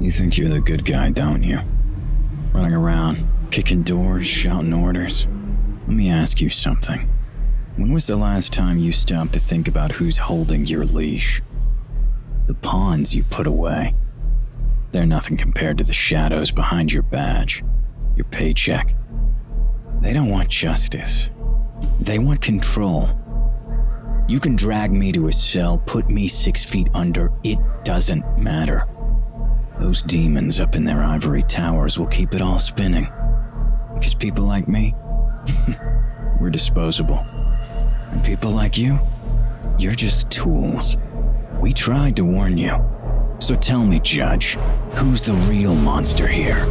You think you're the good guy, don't you? Running around, kicking doors, shouting orders. Let me ask you something. When was the last time you stopped to think about who's holding your leash? The pawns you put away. They're nothing compared to the shadows behind your badge, your paycheck. They don't want justice. They want control. You can drag me to a cell, put me 6 feet under, it doesn't matter. Those demons up in their ivory towers will keep it all spinning. Because people like me, we're disposable. And people like you, you're just tools. We tried to warn you. So tell me, Judge, who's the real monster here?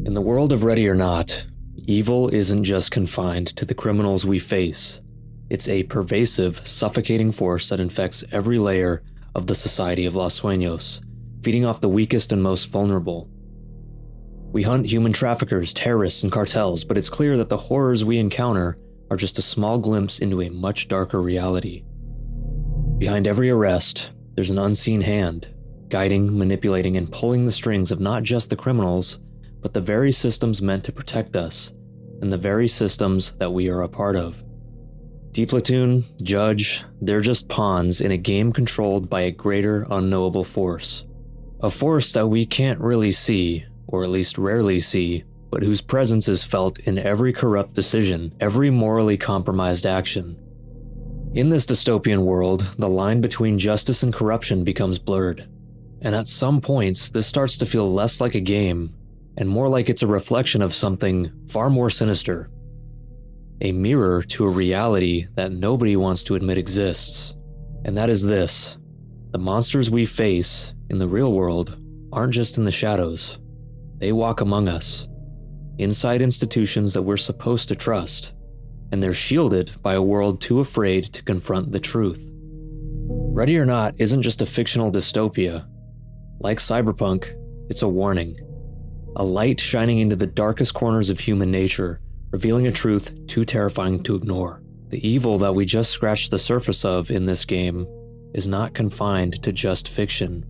In the world of Ready or Not, evil isn't just confined to the criminals we face. It's a pervasive, suffocating force that infects every layer of the society of Los Sueños, feeding off the weakest and most vulnerable. We hunt human traffickers, terrorists, and cartels, but it's clear that the horrors we encounter are just a small glimpse into a much darker reality. Behind every arrest, there's an unseen hand, guiding, manipulating, and pulling the strings of not just the criminals, but the very systems meant to protect us, and the very systems that we are a part of. D-Platoon, Judge, they're just pawns in a game controlled by a greater unknowable force. A force that we can't really see, or at least rarely see, but whose presence is felt in every corrupt decision, every morally compromised action. In this dystopian world, the line between justice and corruption becomes blurred. And at some points, this starts to feel less like a game, and more like it's a reflection of something far more sinister. A mirror to a reality that nobody wants to admit exists. And that is this: the monsters we face in the real world aren't just in the shadows. They walk among us, inside institutions that we're supposed to trust, and they're shielded by a world too afraid to confront the truth. Ready or Not isn't just a fictional dystopia. Like Cyberpunk, it's a warning. A light shining into the darkest corners of human nature, revealing a truth too terrifying to ignore. The evil that we just scratched the surface of in this game is not confined to just fiction.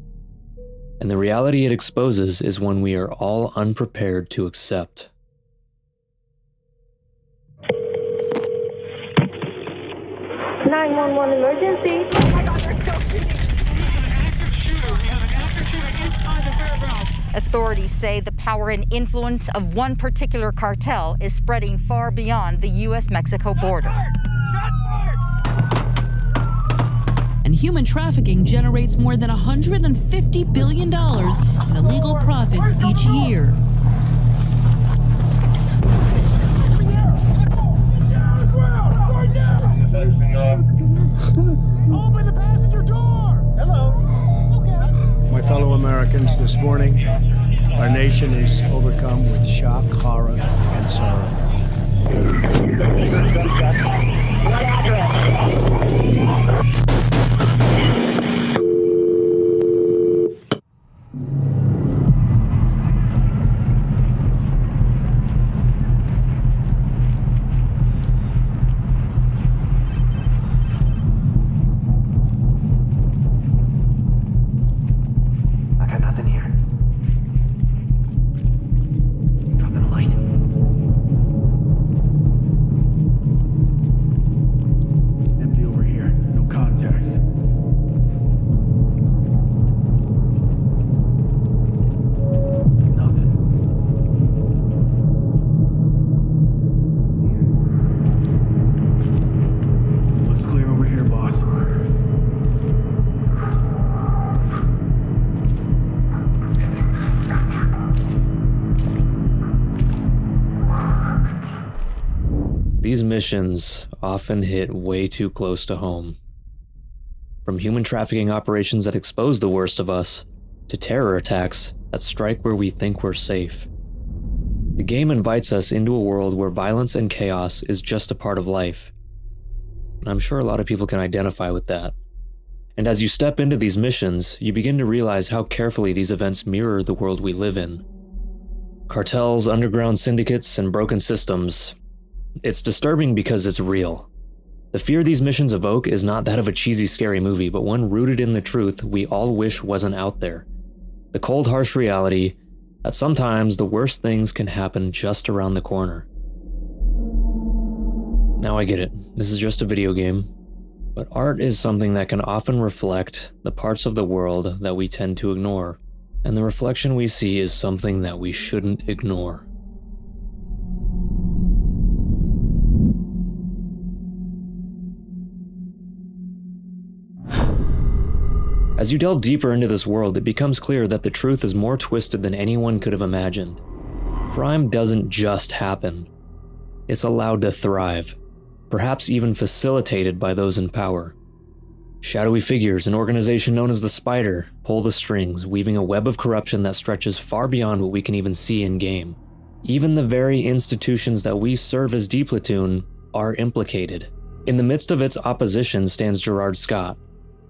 And the reality it exposes is one we are all unprepared to accept. Emergency. Oh my God, they're still shooting. We have an active shooter. We have an active shooter inside the fairgrounds. Authorities say the power and influence of one particular cartel is spreading far beyond the U.S.-Mexico border. Shots fired! And human trafficking generates more than $150 billion in illegal profits each year. Open the passenger door! Hello. It's okay. My fellow Americans, this morning, our nation is overcome with shock, horror, and sorrow. What address? These missions often hit way too close to home. From human trafficking operations that expose the worst of us, to terror attacks that strike where we think we're safe. The game invites us into a world where violence and chaos is just a part of life. And I'm sure a lot of people can identify with that. And as you step into these missions, you begin to realize how carefully these events mirror the world we live in. Cartels, underground syndicates, and broken systems. It's disturbing because it's real. The fear these missions evoke is not that of a cheesy, scary movie, but one rooted in the truth we all wish wasn't out there. The cold, harsh reality that sometimes the worst things can happen just around the corner. Now I get it, this is just a video game, but art is something that can often reflect the parts of the world that we tend to ignore, and the reflection we see is something that we shouldn't ignore. As you delve deeper into this world, it becomes clear that the truth is more twisted than anyone could have imagined. Crime doesn't just happen. It's allowed to thrive, perhaps even facilitated by those in power. Shadowy figures, an organization known as the Spider, pull the strings, weaving a web of corruption that stretches far beyond what we can even see in-game. Even the very institutions that we serve as D-Platoon are implicated. In the midst of its opposition stands Gerard Scott,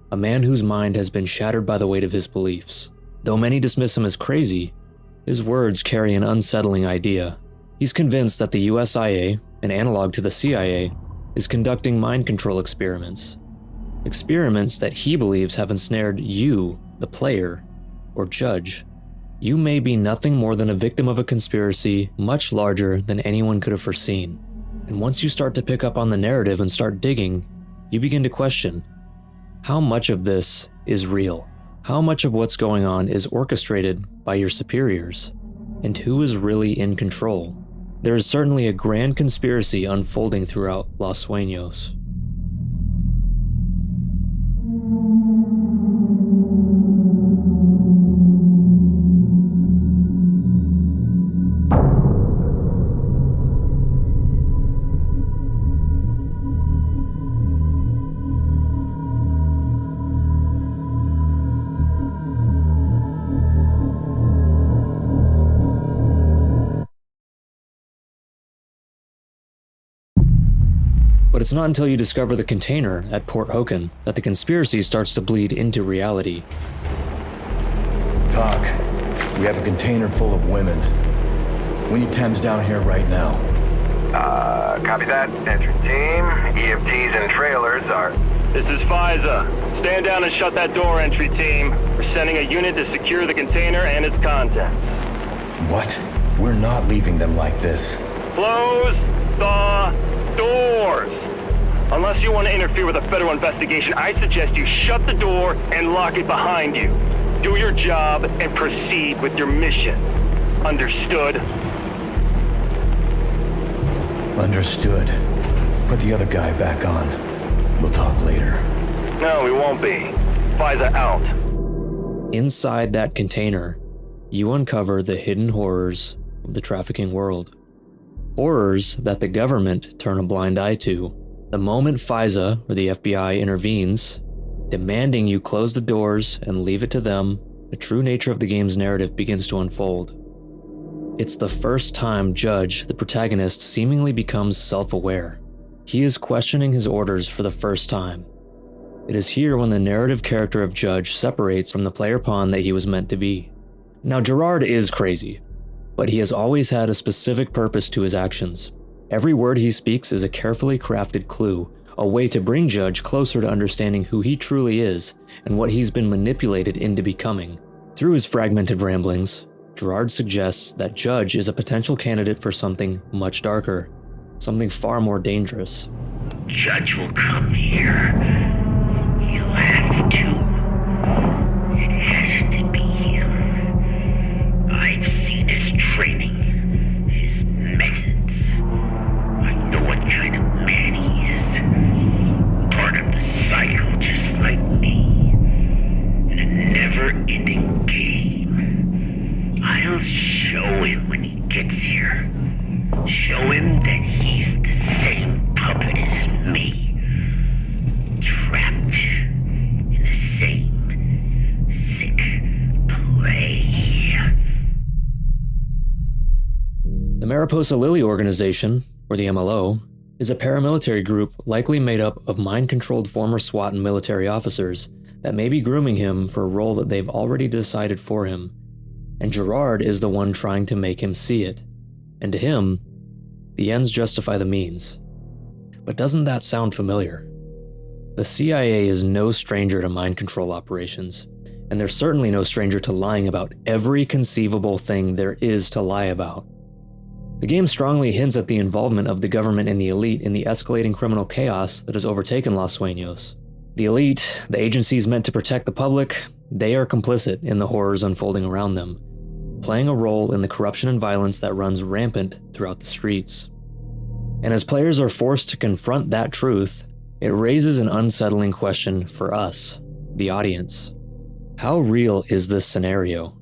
a man whose mind has been shattered by the weight of his beliefs. Though many dismiss him as crazy, his words carry an unsettling idea. He's convinced that the USIA, an analog to the CIA, is conducting mind control experiments. Experiments that he believes have ensnared you, the player, or Judge. You may be nothing more than a victim of a conspiracy much larger than anyone could have foreseen. And once you start to pick up on the narrative and start digging, you begin to question, how much of this is real? How much of what's going on is orchestrated by your superiors? And who is really in control? There is certainly a grand conspiracy unfolding throughout Los Sueños. But it's not until you discover the container at Port Hoken that the conspiracy starts to bleed into reality. Doc, we have a container full of women. We need Thames down here right now. Copy that. Entry team, EMTs and trailers are... This is FISA. Stand down and shut that door, entry team. We're sending a unit to secure the container and its contents. What? We're not leaving them like this. Close the doors! Unless you want to interfere with a federal investigation, I suggest you shut the door and lock it behind you. Do your job and proceed with your mission. Understood? Understood. Put the other guy back on. We'll talk later. No, we won't be. FISA out. Inside that container, you uncover the hidden horrors of the trafficking world. Horrors that the government turn a blind eye to. The moment FISA or the FBI intervenes, demanding you close the doors and leave it to them, the true nature of the game's narrative begins to unfold. It's the first time Judge, the protagonist, seemingly becomes self-aware. He is questioning his orders for the first time. It is here when the narrative character of Judge separates from the player pawn that he was meant to be. Now, Gerard is crazy, but he has always had a specific purpose to his actions. Every word he speaks is a carefully crafted clue, a way to bring Judge closer to understanding who he truly is and what he's been manipulated into becoming. Through his fragmented ramblings, Gerard suggests that Judge is a potential candidate for something much darker, something far more dangerous. Judge will come here. You have to. It has to be here. I've seen his training, his methods. I know what kind of man he is. Part of the cycle, just like me. In a never-ending game. I'll show him when he gets here. Show him that he's the same puppet as me. Trapped in the same sick play. The Mariposa Lily organization, or the MLO, is a paramilitary group likely made up of mind-controlled former SWAT and military officers that may be grooming him for a role that they've already decided for him. And Gerard is the one trying to make him see it. And to him, the ends justify the means. But doesn't that sound familiar? The CIA is no stranger to mind control operations, and they're certainly no stranger to lying about every conceivable thing there is to lie about. The game strongly hints at the involvement of the government and the elite in the escalating criminal chaos that has overtaken Los Sueños. The elite, the agencies meant to protect the public, they are complicit in the horrors unfolding around them, playing a role in the corruption and violence that runs rampant throughout the streets. And as players are forced to confront that truth, it raises an unsettling question for us, the audience. How real is this scenario?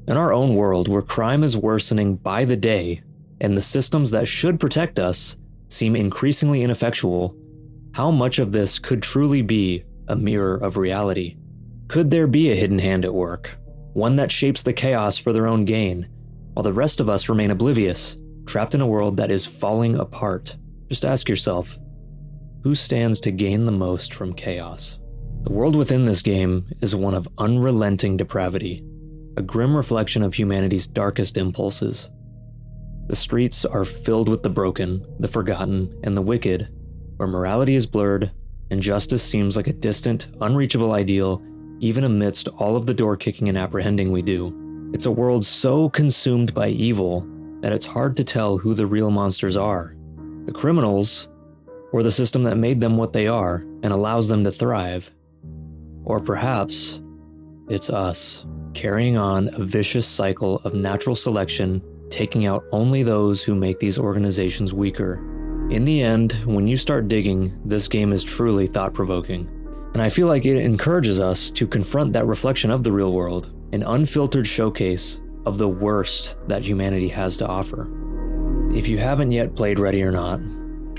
In our own world, where crime is worsening by the day, and the systems that should protect us seem increasingly ineffectual, how much of this could truly be a mirror of reality? Could there be a hidden hand at work, one that shapes the chaos for their own gain, while the rest of us remain oblivious, trapped in a world that is falling apart? Just ask yourself, who stands to gain the most from chaos? The world within this game is one of unrelenting depravity, a grim reflection of humanity's darkest impulses. The streets are filled with the broken, the forgotten, and the wicked, where morality is blurred and justice seems like a distant, unreachable ideal even amidst all of the door-kicking and apprehending we do. It's a world so consumed by evil that it's hard to tell who the real monsters are. The criminals, or the system that made them what they are and allows them to thrive. Or perhaps it's us, carrying on a vicious cycle of natural selection, taking out only those who make these organizations weaker. In the end, when you start digging, this game is truly thought-provoking. And I feel like it encourages us to confront that reflection of the real world, an unfiltered showcase of the worst that humanity has to offer. If you haven't yet played Ready or Not,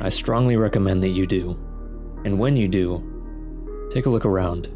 I strongly recommend that you do. And when you do, take a look around.